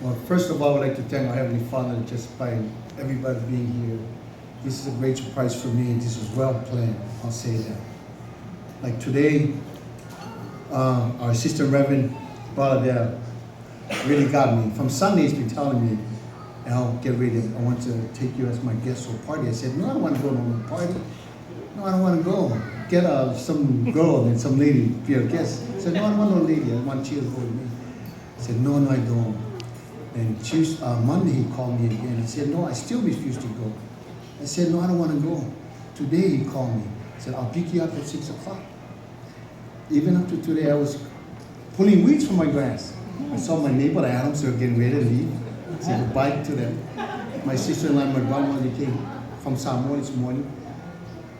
Well, first of all, I would like to thank our Heavenly Father just by everybody being here. This is a great surprise for me. This was well planned, I'll say that. Like today, our assistant Reverend Valaaulia really got me. From Sunday, he's been telling me, Al, get ready. I want to take you as my guest to a party. I said, no, I don't want to go to no party. No, I don't want to go. Get some girl and some lady be a guest. I said, no, I don't want no lady. I want you to go with me. I said, no, I don't. And Monday he called me again. He said, no, I still refuse to go. I said, no, I don't want to go. Today he called me. He said, I'll pick you up at 6 o'clock. Even up to today, I was pulling weeds from my grass. I saw my neighbor Adams, they were getting ready to leave. I said goodbye to them. My sister-in-law and my grandmother came from Samoa this morning.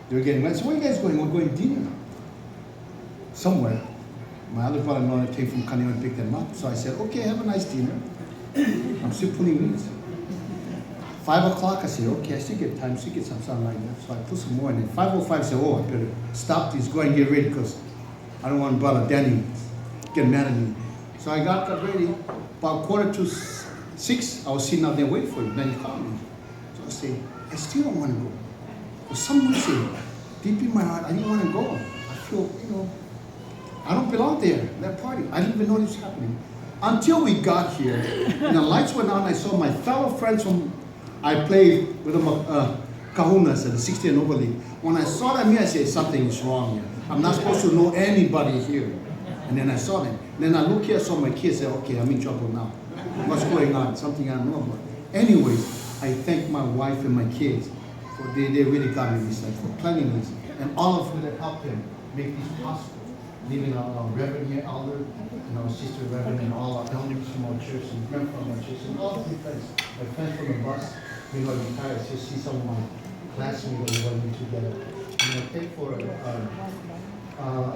They were getting ready. So where are you guys going? We're going dinner. Somewhere. My other brother-in-law came from Kaneo and picked them up. So I said, okay, have a nice dinner. I'm still pulling weeds. 5 o'clock, I said, okay, I still get time, still get some sunlight left. So I put some more in. And 5:05, I said, oh, I better stop this, go and get ready, because I don't want brother Danny get mad at me. So I got ready. About 5:45, I was sitting out there waiting for him. Then he called me. So I said, I still don't want to go. For some reason, deep in my heart, I didn't want to go. I feel, I don't belong there, that party. I didn't even know this was happening. Until we got here, and the lights went on, I saw my fellow friends I played with them kahunas at the 60 and over league. When I saw them here, I said, something is wrong here. I'm not supposed to know anybody here. And then I saw them. Then I look here, saw my kids, said, okay, I'm in trouble now. What's going on? Something I don't know about. Anyways, I thank my wife and my kids for they really got me this time, for planning this. And all of you that helped them make this possible. Leaving our Reverend here, Elder, and our sister Reverend, and all our elders from our church, and friends from our church, and all of my friends from the bus. We got retired, to see some of my classmates that we went together. And I thank for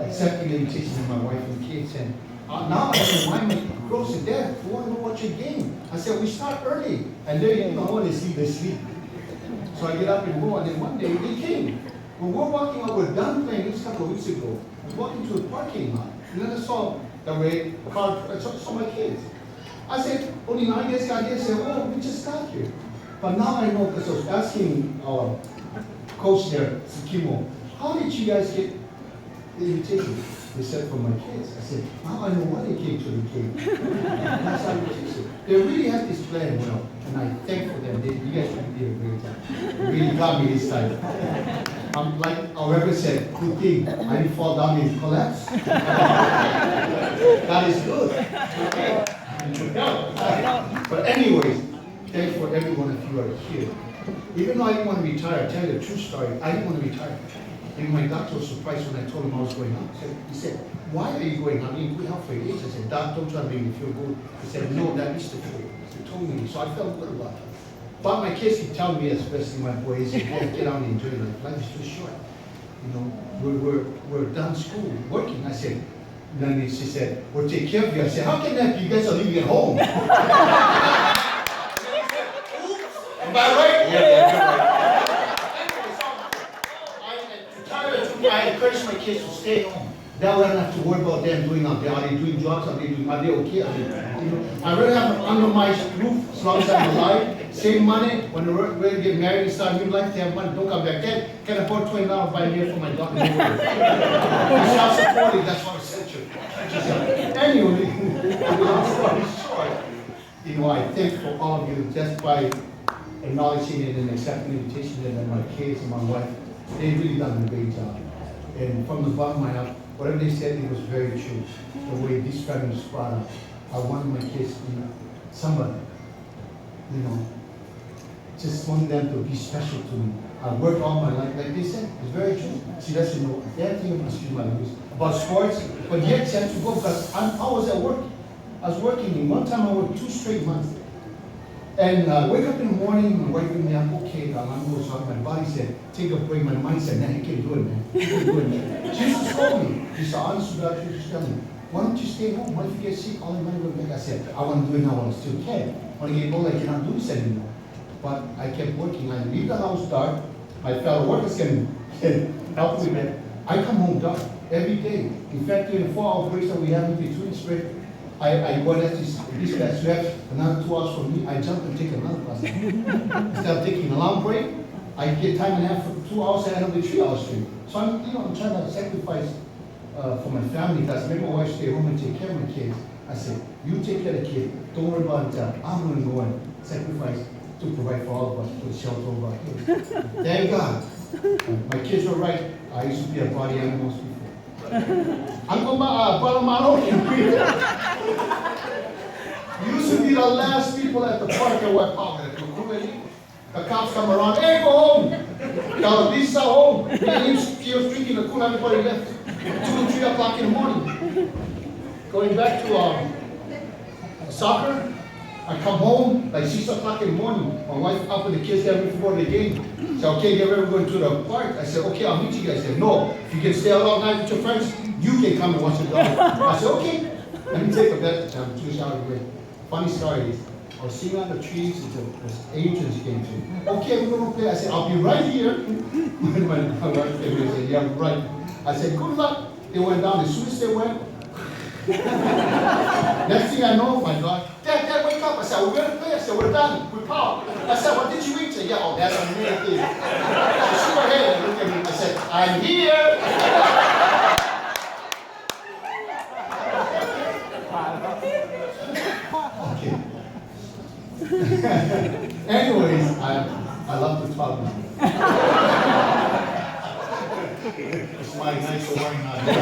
accepting the invitation of my wife and kids. And now I remind my girls and Dad, we want to go watch a game. I said, we start early. And they, when they sleep. So I get up and go, and then one day they came. When we're walking out, we're done playing this a couple of weeks ago. I was walking to a parking lot, and then I saw the red car, I saw my kids. I said, only now you guys got here. I said, oh, we just got here. But now I know, because I was asking our coach there, Tsukimo, how did you guys get the invitation? They said, for my kids. I said, now I know why they came to the game. That's how they really had this plan well, and I thank for them. You guys really did a great job. They really got me this time. Like our Reverend said, good thing, I didn't fall down and collapse. That is good. But anyways, thanks for every one of you are here. Even though I didn't want to retire, I'll tell you the true story, I didn't want to retire. And my doctor was surprised when I told him I was going out. He said, why are you going out? I mean, good health for your age. I said, Doc, don't try to make me feel good. He said, no, that is the truth. He told me, so I felt good about it. But my kids keep telling me, especially my boys, get out and enjoy life. Life is too short. We're done school, working. I said, then she said, we'll take care of you. I said, how can that be? You guys are living at home. Am I right? Yeah. I encourage my kids to stay home. That way I don't have to worry about them doing out there. Are they doing jobs? Are they okay? I really have under my roof as long as I'm alive. Save money when they're ready to get married and start a new life. They have money. Don't come back. Can afford $20 buy a meal for my daughter. It's self-supporting. That's what I said to her. Anyway, long story short, I thank for all of you just by acknowledging it and accepting the invitation, and then my kids and my wife. They really done a great job. And from the bottom of my heart, whatever they said, it was very true. The way this family was brought up. I wanted my kids to be somebody, just wanted them to be special to me. I worked all my life, like they said, it's very true. She doesn't know anything about sports, but yet she had to go because I was at work. I was working, and one time I worked 2 straight months. And I wake up in the morning, and wake me up, okay, I'm going to talk. My body said, take a break. My mind said, man, you can't do it, man. You can't do it, man. Jesus told me, he said, honest God, she just tell me, why don't you stay home? What if you get sick? All the money will make. I said, I want to do it now while I still can. When I get old, I cannot do this anymore. But I kept working. I leave the house dark. My fellow workers can help me, man. I come home dark every day. In fact, during the 4-hour breaks that we have in between, I go at this guy left another 2 hours from me, I jump and take another bus. Instead of taking a long break, I get time and a half for 2 hours and I'll be 3 hours straight. So I'm trying to sacrifice for my family, because I make my wife stay home and take care of my kids. I said, you take care of the kid, don't worry about the job. I'm going to go and sacrifice to provide for all of us, put shelter over our kids. Thank God. My kids were right. I used to be a body animal before. I'm going to You used to be the last people at the park at White Park. The cops come around, hey, go home. Tell them, Lisa, home. He was drinking the cool, everybody left. 2 and 3 o'clock in the morning. Going back to soccer, I come home like 6 o'clock in the morning. My wife up with the kids getting ready for the game. Said, okay, get ready, we're going to the park. I said, okay, I'll meet you guys. I said, no, if you can stay out all night with your friends, you can come and watch the dog. I said, okay. Let me take a bet. I'm 2 hours away. Funny story is, I was sitting on the trees until the agents came to me. Okay, we're going to play. I said, I'll be right here. My wife came and said, yeah, right. I said, good luck. They went down. As soon as they went, next thing I know, my God, Dad, wake up. I said, we're going to play. I said, we're done. We're power. I said, what did you eat? I said, yeah, oh, that's amazing. She shook her head and looked at me. I said, I'm here. Anyways, I love to talk now. It's my nice wine out here.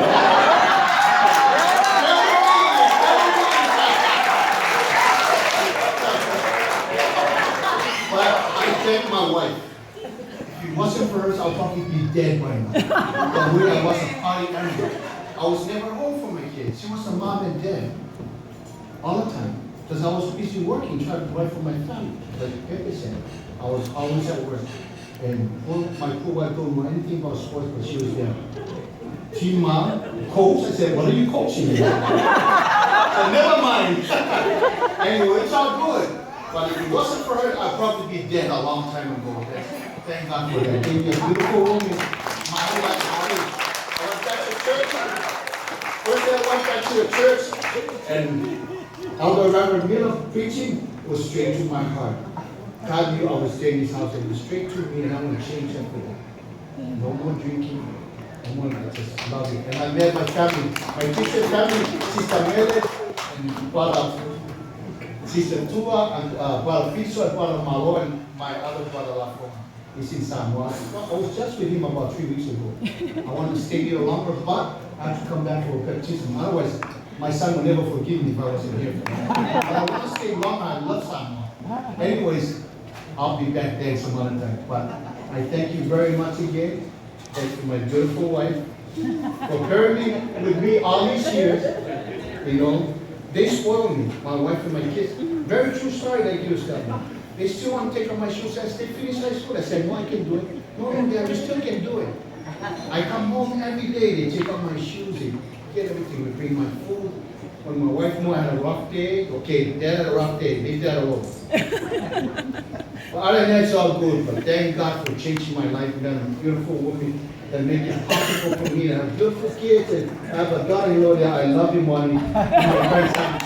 But I thank my wife. If it wasn't for her, I'll probably be dead by now. The way I was a party animal. I was never home for my kids. She was a mom and dad all the time. Because I was busy working, trying to provide for my family. Like Pepe said, I was always at work. And my co-wife don't know anything about sports, but she was there. Team mom, coach, I said, what are you coaching me? I never mind. Anyway, it's all good. But if it wasn't for her, I'd probably be dead a long time ago. Thank God for that. Gave me a beautiful woman. My whole life. I went back to church. First day I went back to the church, and Elder Reverend Miller preaching was straight to my heart. God knew I was staying in his house, and it was straight to me, and I want to change that for that. No more drinking. I just love it. And I met my family, my Christian family, Sister Mele, and Brother Sister Tua, and Brother Fiso, and Brother Malo, and my other brother Lafon. He's in Samoa. I was just with him about 3 weeks ago. I wanted to stay here longer, but I have to come back for a baptism. Otherwise, my son would never forgive me if I wasn't here. But I want to stay longer. I love Samoa. Anyways, I'll be back there some other time. But I thank you very much again. Thank you, my beautiful wife, for parenting with me all these years. You know, they spoiled me, my wife and my kids. Very true story they used to tell me. They still want to take off my shoes. I said, they finished high school. I said, no, I can do it. No, Dad, you still can do it. I come home every day. They take off my shoes. They get everything. They bring my food. When my wife knew I had a rough day, okay, Dad had a rough day. Leave that alone. But other than that, it's all good. But thank God for changing my life. And I'm a beautiful woman that make it possible for me to have beautiful kids and have a daughter-in-law that I love him on my friend's house.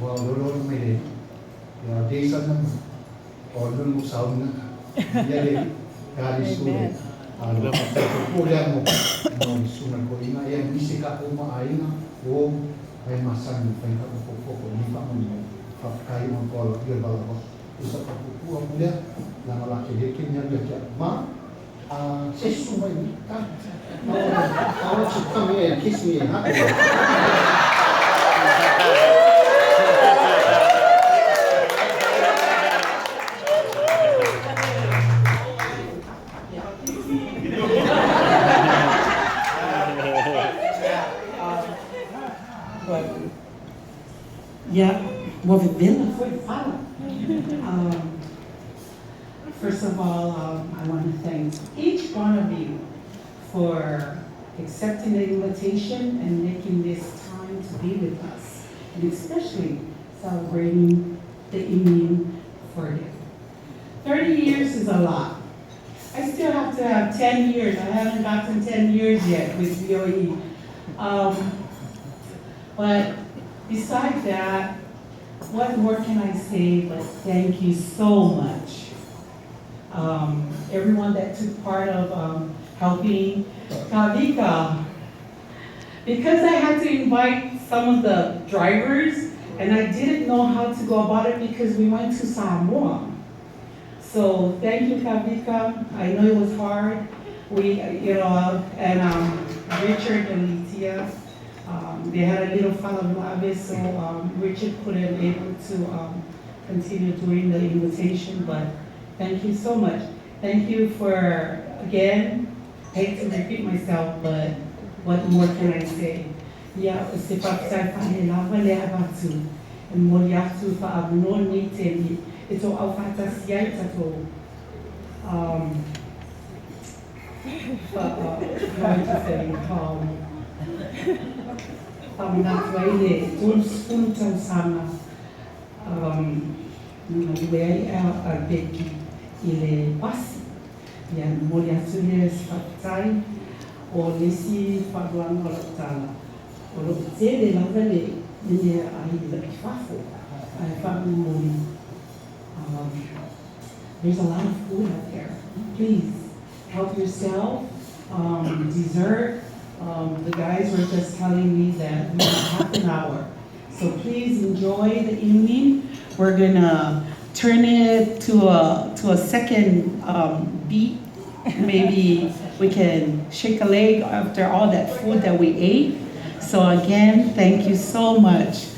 Well, Lord, may the days of them or no sound. God is good. Ano kulang mo no suna ko ina yan bisika ko maaina o ay masan pa ka ko ni pa mo pa kayo mo ko yo ba ko isa pa ko mo ya na malaki dikin niya ya ma sesu mai ka no to come here and kiss me and hug me. Vou viver na foi fala. First of all, I want to thank each one of you for accepting the invitation and making this time to be with us, and especially celebrating the evening for you. 30 years is a lot. I still have to have 10 years. I haven't gotten 10 years yet with VOE. But besides that, what more can I say but thank you so much. Everyone that took part of helping Kavika. Because I had to invite some of the drivers, and I didn't know how to go about it because we went to Samoa. So thank you, Kavika. I know it was hard. We, and Richard and Litia, they had a little valaaulia, so Richard couldn't able to continue doing the invitation, but thank you so much. Thank you for, again, I hate to repeat myself, but what more can I say? Yeah, c'est pas que ça fait la valeur batu. Moliatu fa abnon ni temi. Ito au fantasia ito. Going to say Pamanatwaile, Tulspunta Sama, Nuwei Albeki, ile Pasi, Yan Moliatules Fatai, or Lisi Faguan Olotana, or Zede Lavale, in the Fafo, I found Moli. There's a lot of food out there. Please help yourself. Dessert. The guys were just telling me that we have half an hour. So please enjoy the evening. We're gonna turn it to a second beat. Maybe we can shake a leg after all that food that we ate. So again, thank you so much.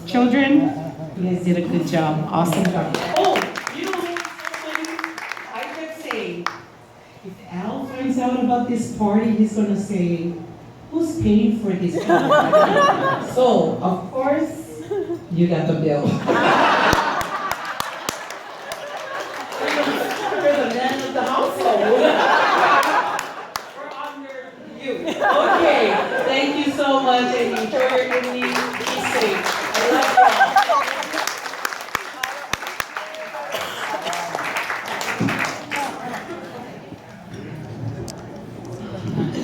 Children, you guys did a good job. Awesome job. Oh, you know what's so funny? I kept saying, if Al finds out about this party, he's gonna say, who's paying for this party? So, of course, you got the bill.